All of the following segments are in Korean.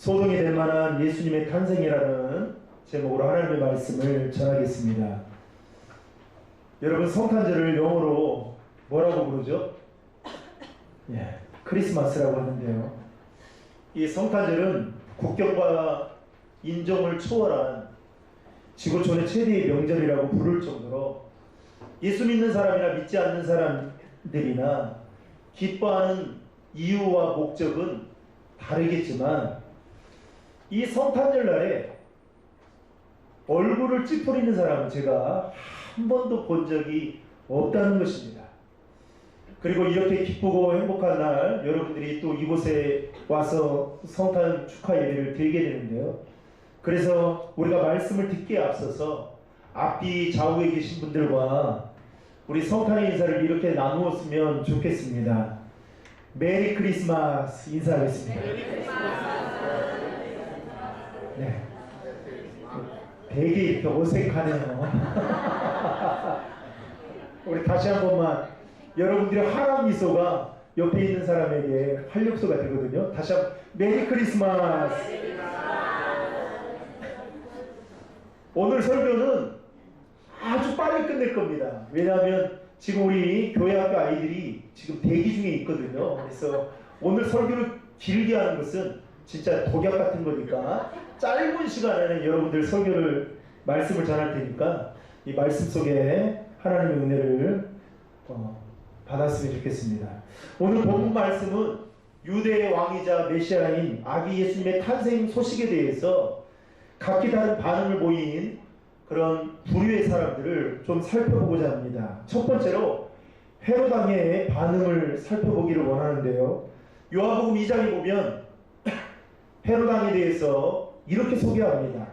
소동이 될 만한 예수님의 탄생이라는 제목으로 하나님의 말씀을 전하겠습니다. 여러분, 성탄절을 영어로 뭐라고 부르죠? 크리스마스라고 하는데요. 이 성탄절은 국경과 인종을 초월한 지구촌의 최대의 명절이라고 부를 정도로 예수 믿는 사람이나 믿지 않는 사람들이나 기뻐하는 이유와 목적은 다르겠지만 이 성탄절 날에 얼굴을 찌푸리는 사람은 제가 한 번도 본 적이 없다는 것입니다. 그리고 이렇게 기쁘고 행복한 날 여러분들이 또 이곳에 와서 성탄 축하 예배를 드리게 되는데요. 그래서 우리가 말씀을 듣기에 앞서서 앞뒤 좌우에 계신 분들과 우리 성탄의 인사를 이렇게 나누었으면 좋겠습니다. 메리 크리스마스 인사하겠습니다. 메리 크리스마스. 네. 되게 이렇게 어색하네요. 우리 다시 한 번만, 여러분들의 환한 미소가 옆에 있는 사람에게 활력소가 되거든요. 다시 한번 메리 크리스마스. 오늘 설교는 아주 빨리 끝낼 겁니다. 왜냐하면 지금 우리 교회학교 아이들이 지금 대기 중에 있거든요. 그래서 오늘 설교를 길게 하는 것은 진짜 독약 같은 거니까 짧은 시간 안에 여러분들 말씀을 전할 테니까 이 말씀 속에 하나님의 은혜를 받았으면 좋겠습니다. 오늘 본문 말씀은 유대의 왕이자 메시아인 아기 예수님의 탄생 소식에 대해서 각기 다른 반응을 보인 그런 부류의 사람들을 좀 살펴보고자 합니다. 첫 번째로 헤롯 왕의 반응을 살펴보기를 원하는데요. 요한복음 2장에 보면 헤롯 왕에 대해서 이렇게 소개합니다.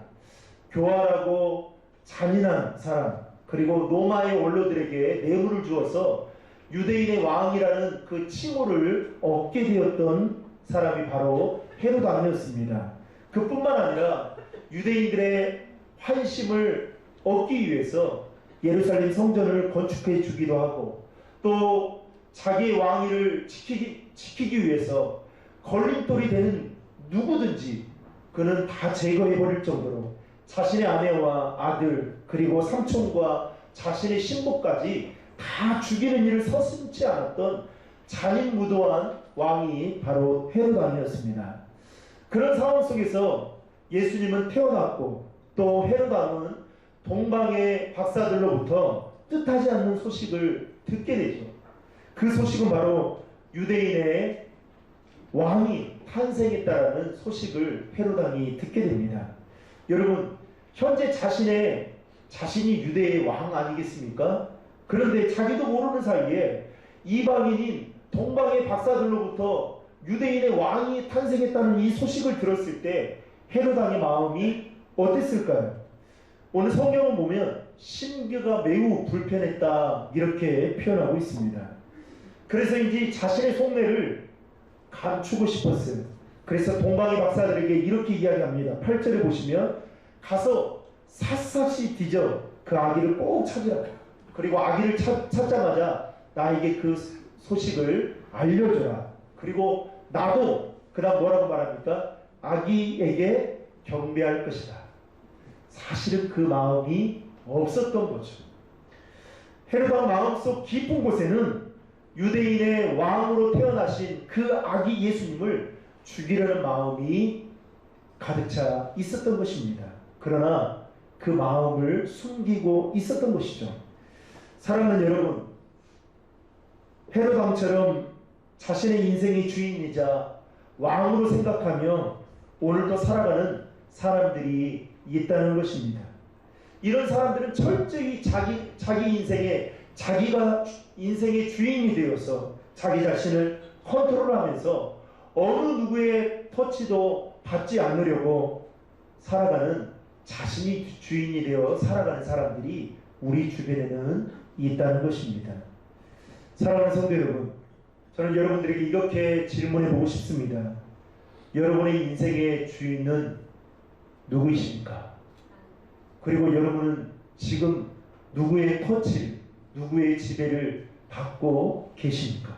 교활하고 잔인한 사람, 그리고 로마의 원로들에게 뇌물을 주어서 유대인의 왕이라는 그 칭호를 얻게 되었던 사람이 바로 헤롯 왕이었습니다. 그뿐만 아니라 유대인들의 환심을 얻기 위해서 예루살렘 성전을 건축해 주기도 하고, 또 자기의 왕위를 지키기 위해서 걸림돌이 되는 누구든지 그는 다 제거해 버릴 정도로 자신의 아내와 아들, 그리고 삼촌과 자신의 신부까지 다 죽이는 일을 서슴지 않았던 잔인무도한 왕이 바로 헤롯 왕이었습니다. 그런 상황 속에서 예수님은 태어났고, 또 헤롯 왕은 동방의 박사들로부터 뜻하지 않는 소식을 듣게 되죠. 그 소식은 바로 유대인의 왕이 탄생했다라는 소식을 헤롯 왕이 듣게 됩니다. 여러분, 현재 자신이 유대의 왕 아니겠습니까? 그런데 자기도 모르는 사이에 이방인인 동방의 박사들로부터 유대인의 왕이 탄생했다는 이 소식을 들었을 때 헤롯 왕의 마음이 어땠을까요? 오늘 성경을 보면 심기가 매우 불편했다, 이렇게 표현하고 있습니다. 그래서인지 자신의 속내를 감추고 싶었어요. 그래서 동방의 박사들에게 이렇게 이야기합니다. 8절에 보시면 가서 샅샅이 뒤져 그 아기를 꼭 찾으라. 그리고 아기를 찾자마자 나에게 그 소식을 알려줘라. 그리고 나도 그 다음 뭐라고 말합니까? 아기에게 경배할 것이다. 사실은 그 마음이 없었던 거죠. 헤롯 왕 마음속 깊은 곳에는 유대인의 왕으로 태어나신 그 아기 예수님을 죽이려는 마음이 가득 차 있었던 것입니다. 그러나 그 마음을 숨기고 있었던 것이죠. 사랑하는 여러분, 헤롯 왕처럼 자신의 인생의 주인이자 왕으로 생각하며 오늘도 살아가는 사람들이 있다는 것입니다. 이런 사람들은 철저히 자기가 인생의 주인이 되어서 자기 자신을 컨트롤하면서 어느 누구의 터치도 받지 않으려고 살아가는, 자신이 주인이 되어 살아가는 사람들이 우리 주변에는 있다는 것입니다. 사랑하는 성도 여러분, 저는 여러분들에게 이렇게 질문해 보고 싶습니다. 여러분의 인생의 주인은 누구이십니까? 그리고 여러분은 지금 누구의 터치를, 누구의 지배를 받고 계십니까?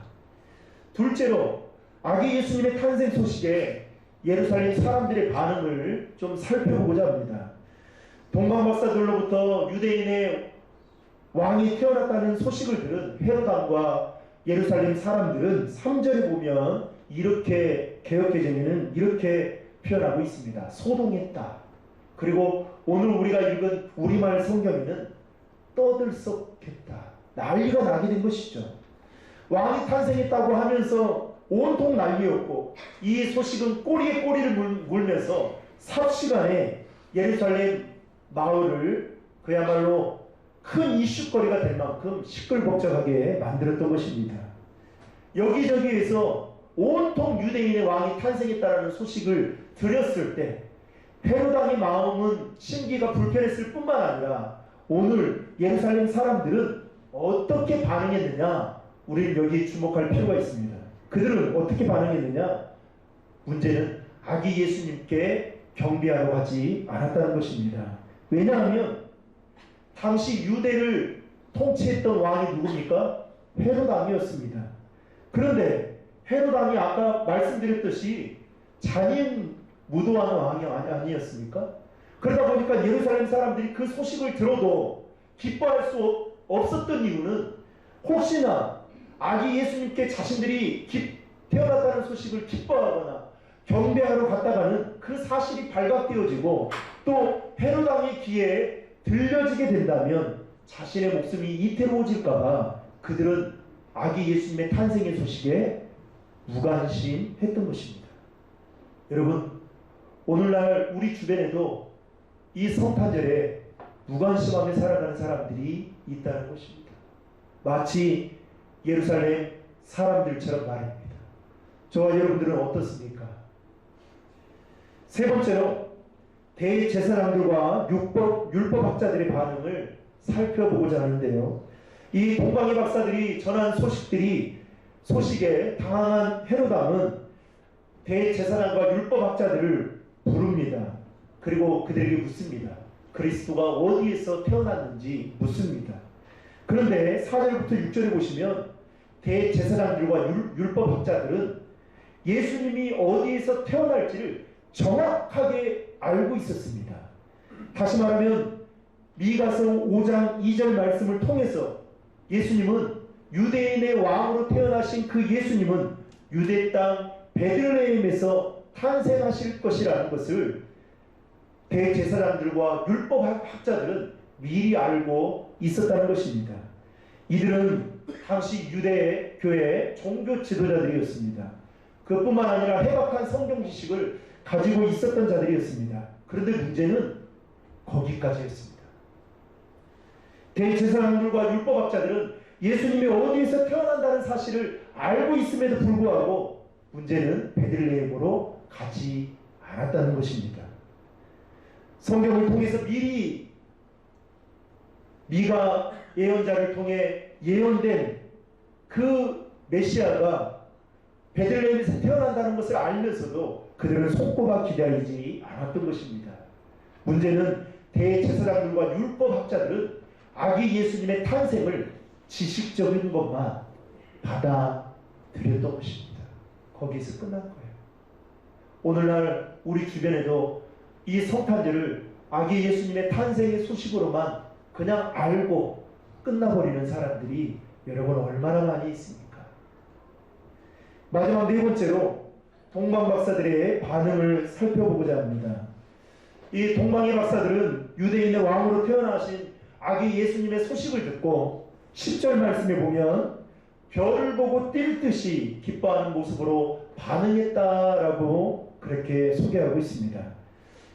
둘째로, 아기 예수님의 탄생 소식에 예루살렘 사람들의 반응을 좀 살펴보고자 합니다. 동방박사들로부터 유대인의 왕이 태어났다는 소식을 들은 헤롯 왕과 예루살렘 사람들은 3절에 보면 이렇게 개역개정에는 이렇게 표현하고 있습니다. 소동했다. 그리고 오늘 우리가 읽은 우리말 성경에는 떠들썩했다. 난리가 나게 된 것이죠. 왕이 탄생했다고 하면서 온통 난리였고, 이 소식은 꼬리에 꼬리를 물면서 삽시간에 예루살렘 마을을 그야말로 큰 이슈거리가 될 만큼 시끌벅적하게 만들었던 것입니다. 여기저기에서 온통 유대인의 왕이 탄생했다라는 소식을 들었을 때 헤롯 왕의 마음은 심기가 불편했을 뿐만 아니라 오늘 예루살렘 사람들은 어떻게 반응했느냐, 우리는 여기에 주목할 필요가 있습니다. 그들은 어떻게 반응했느냐? 문제는 아기 예수님께 경배하러 가지 않았다는 것입니다. 왜냐하면 당시 유대를 통치했던 왕이 누굽니까? 헤롯 왕이었습니다. 그런데 헤롯 왕이 아까 말씀드렸듯이 잔인 무도한 왕이 아니었습니까? 그러다 보니까 예루살렘 사람들이 그 소식을 들어도 기뻐할 수 없었던 이유는 혹시나 아기 예수님께 자신들이 태어났다는 소식을 기뻐하거나 경배하러 갔다가는 그 사실이 발각되어지고 또 헤롯 왕의 귀에 들려지게 된다면 자신의 목숨이 이태로워질까봐 그들은 아기 예수님의 탄생의 소식에 무관심했던 것입니다. 여러분, 오늘날 우리 주변에도 이 성탄절에 무관심하며 살아가는 사람들이 있다는 것입니다. 마치 예루살렘 사람들처럼 말입니다. 저와 여러분들은 어떻습니까? 세 번째로 대제사장들과 율법학자들의 반응을 살펴보고자 하는데요. 이 동방의 박사들이 전한 소식에 당황한 헤롯 왕은 대제사장과 율법학자들을 부릅니다. 그리고 그들에게 묻습니다. 그리스도가 어디에서 태어났는지 묻습니다. 그런데 4절부터 6절에 보시면 대제사장들과 율법학자들은 예수님이 어디에서 태어날지를 정확하게 알고 있었습니다. 다시 말하면 미가서 5장 2절 말씀을 통해서 예수님은 유대인의 왕으로 태어나신 그 예수님은 유대 땅 베들레헴에서 탄생하실 것이라는 것을 대제사장들과 율법학자들은 미리 알고 있었다는 것입니다. 이들은 당시 유대 교회의 종교 지도자들이었습니다. 그뿐만 아니라 해박한 성경 지식을 가지고 있었던 자들이었습니다. 그런데 문제는 거기까지였습니다. 대제사장들과 율법학자들은 예수님이 어디에서 태어난다는 사실을 알고 있음에도 불구하고 문제는 베들레헴으로 가지 않았다는 것입니다. 성경을 통해서 미리 미가 예언자를 통해 예언된 그 메시아가 베들레헴에서 태어난다는 것을 알면서도 그들은 손꼽아 기다리지 않았던 것입니다. 문제는 대제사장들과 율법학자들은 아기 예수님의 탄생을 지식적인 것만 받아들였던 것입니다. 거기서 끝난 거예요. 오늘날 우리 주변에도 이 성탄절을 아기 예수님의 탄생의 소식으로만 그냥 알고 끝나버리는 사람들이 여러분 얼마나 많이 있습니까? 마지막 네 번째로 동방박사들의 반응을 살펴보고자 합니다. 이 동방의 박사들은 유대인의 왕으로 태어나신 아기 예수님의 소식을 듣고 10절 말씀에 보면 별을 보고 뛸 듯이 기뻐하는 모습으로 반응했다라고 그렇게 소개하고 있습니다.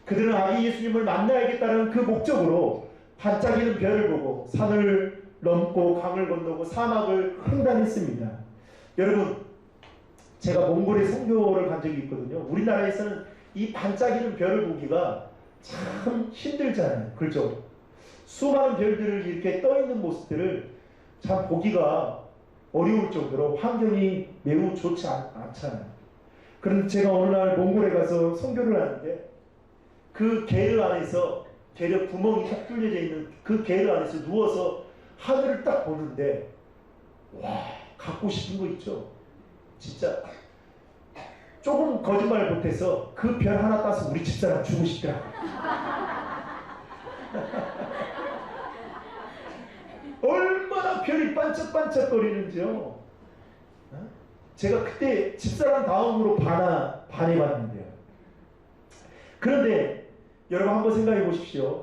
그들은 아기 예수님을 만나야겠다는 그 목적으로 반짝이는 별을 보고 산을 넘고 강을 건너고 사막을 횡단했습니다. 여러분, 제가 몽골에 선교를 간 적이 있거든요. 우리나라에서는 이 반짝이는 별을 보기가 참 힘들잖아요. 그렇죠? 수많은 별들을 이렇게 떠있는 모습들을 참 보기가 어려울 정도로 환경이 매우 좋지 않잖아요. 그런데 제가 어느 날 몽골에 가서 선교를 하는데 그 게르 안에서, 게르 구멍이 딱 뚫려져 있는 그 게르 안에서 누워서 하늘을 딱 보는데 와, 갖고 싶은 거 있죠? 진짜 조금 거짓말을 못해서 그 별 하나 따서 우리 집사람 주고 싶더라고. 얼마나 별이 반짝반짝거리는지요. 제가 그때 집사람 다음으로 반해봤는데요. 그런데 여러분 한번 생각해 보십시오.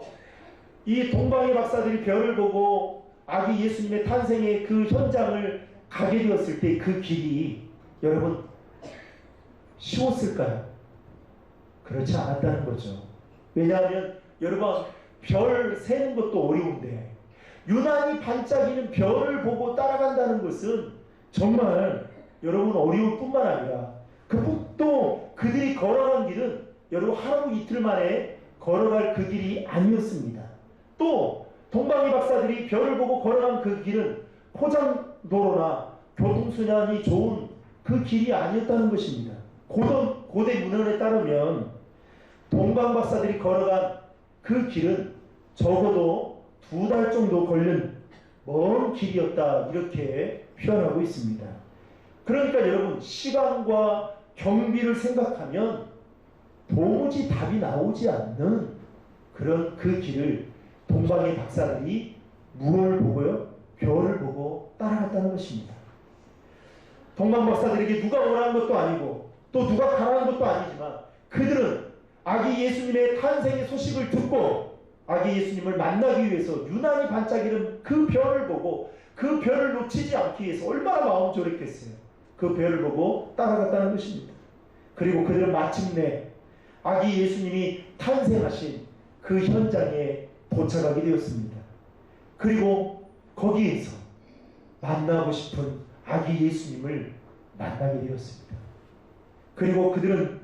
이 동방의 박사들이 별을 보고 아기 예수님의 탄생의 그 현장을 가게 되었을 때 그 길이 여러분 쉬웠을까요? 그렇지 않았다는 거죠. 왜냐하면 여러분 별 세는 것도 어려운데 유난히 반짝이는 별을 보고 따라간다는 것은 정말 여러분 어려울 뿐만 아니라 또 그들이 걸어간 길은 여러분 하루 이틀 만에 걸어갈 그 길이 아니었습니다. 또 동방의 박사들이 별을 보고 걸어간 그 길은 포장도로나 교통수단이 좋은 그 길이 아니었다는 것입니다. 고대 문헌에 따르면 동방 박사들이 걸어간 그 길은 적어도 2달 정도 걸린 먼 길이었다 이렇게 표현하고 있습니다. 그러니까 여러분 시간과 경비를 생각하면 도무지 답이 나오지 않는 그런 그 길을 동방의 박사들이 무엇을 보고요? 별을 보고 따라갔다는 것입니다. 동방 박사들에게 누가 오라는 것도 아니고 또 누가 가라는 것도 아니지만 그들은 아기 예수님의 탄생의 소식을 듣고 아기 예수님을 만나기 위해서 유난히 반짝이는 그 별을 보고 그 별을 놓치지 않기 위해서 얼마나 마음 졸였겠어요. 그 별을 보고 따라갔다는 것입니다. 그리고 그들은 마침내 아기 예수님이 탄생하신 그 현장에 도착하게 되었습니다. 그리고 거기에서 만나고 싶은 아기 예수님을 만나게 되었습니다. 그리고 그들은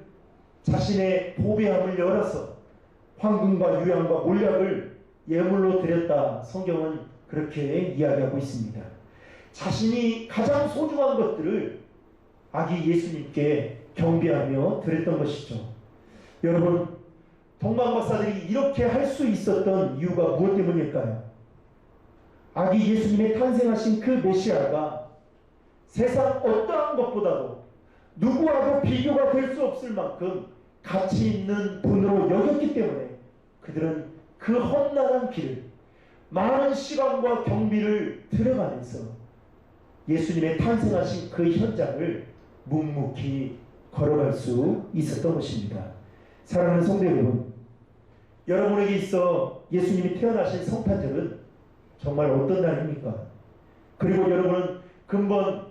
자신의 보배함을 열어서 황금과 유향과 몰약을 예물로 드렸다. 성경은 그렇게 이야기하고 있습니다. 자신이 가장 소중한 것들을 아기 예수님께 경배하며 드렸던 것이죠. 여러분, 동방박사들이 이렇게 할 수 있었던 이유가 무엇 때문일까요? 아기 예수님의 탄생하신 그 메시아가 세상 어떠한 것보다도 누구와도 비교가 될 수 없을 만큼 가치 있는 분으로 여겼기 때문에 그들은 그 험난한 길을 많은 시간과 경비를 들어가면서 예수님의 탄생하신 그 현장을 묵묵히 걸어갈 수 있었던 것입니다. 사랑하는 성도 여러분, 여러분에게 있어 예수님이 태어나신 성탄절은 정말 어떤 날입니까? 그리고 여러분은 근본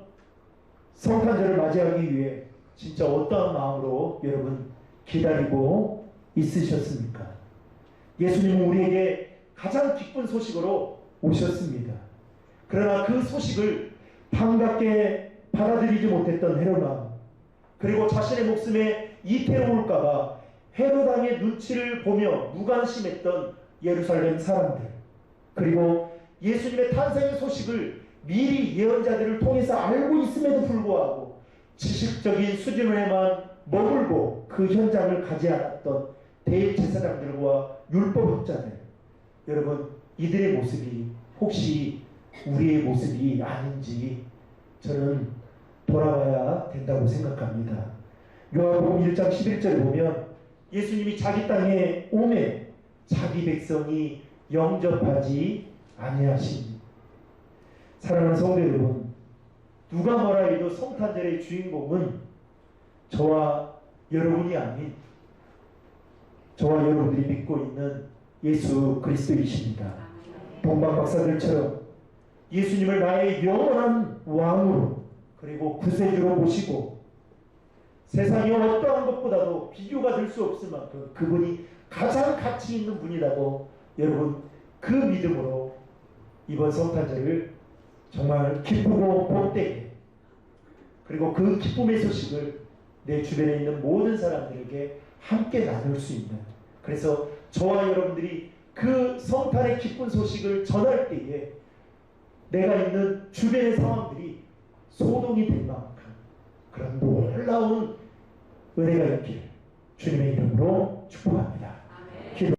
성탄절을 맞이하기 위해 진짜 어떠한 마음으로 여러분 기다리고 있으셨습니까? 예수님은 우리에게 가장 기쁜 소식으로 오셨습니다. 그러나 그 소식을 반갑게 받아들이지 못했던 헤롯, 그리고 자신의 목숨에 이태로울까봐 헤롯 왕의 눈치를 보며 무관심했던 예루살렘 사람들, 그리고 예수님의 탄생의 소식을 미리 예언자들을 통해서 알고 있음에도 불구하고 지식적인 수준에만 머물고 그 현장을 가지 않았던 대제사장들과 율법학자들, 여러분 이들의 모습이 혹시 우리의 모습이 아닌지 저는 돌아봐야 된다고 생각합니다. 요한복음 1장 11절에 보면 예수님이 자기 땅에 오매 자기 백성이 영접하지 아니하시니. 사랑하는 성도 여러분, 누가 뭐라 해도 성탄절의 주인공은 저와 여러분이 아닌 저와 여러분들이 믿고 있는 예수 그리스도이십니다. 동방박사들처럼 예수님을 나의 영원한 왕으로 그리고 구세주로 모시고 세상의 어떠한 것보다도 비교가 될 수 없을 만큼 그분이 가장 가치 있는 분이라고 여러분 그 믿음으로 이번 성탄절을 정말 기쁘고 복되게, 그리고 그 기쁨의 소식을 내 주변에 있는 모든 사람들에게 함께 나눌 수 있는, 그래서 저와 여러분들이 그 성탄의 기쁜 소식을 전할 때에 내가 있는 주변의 상황들이 소동이 될 만큼 그런 놀라운 은혜가 있기를 주님의 이름으로 축복합니다.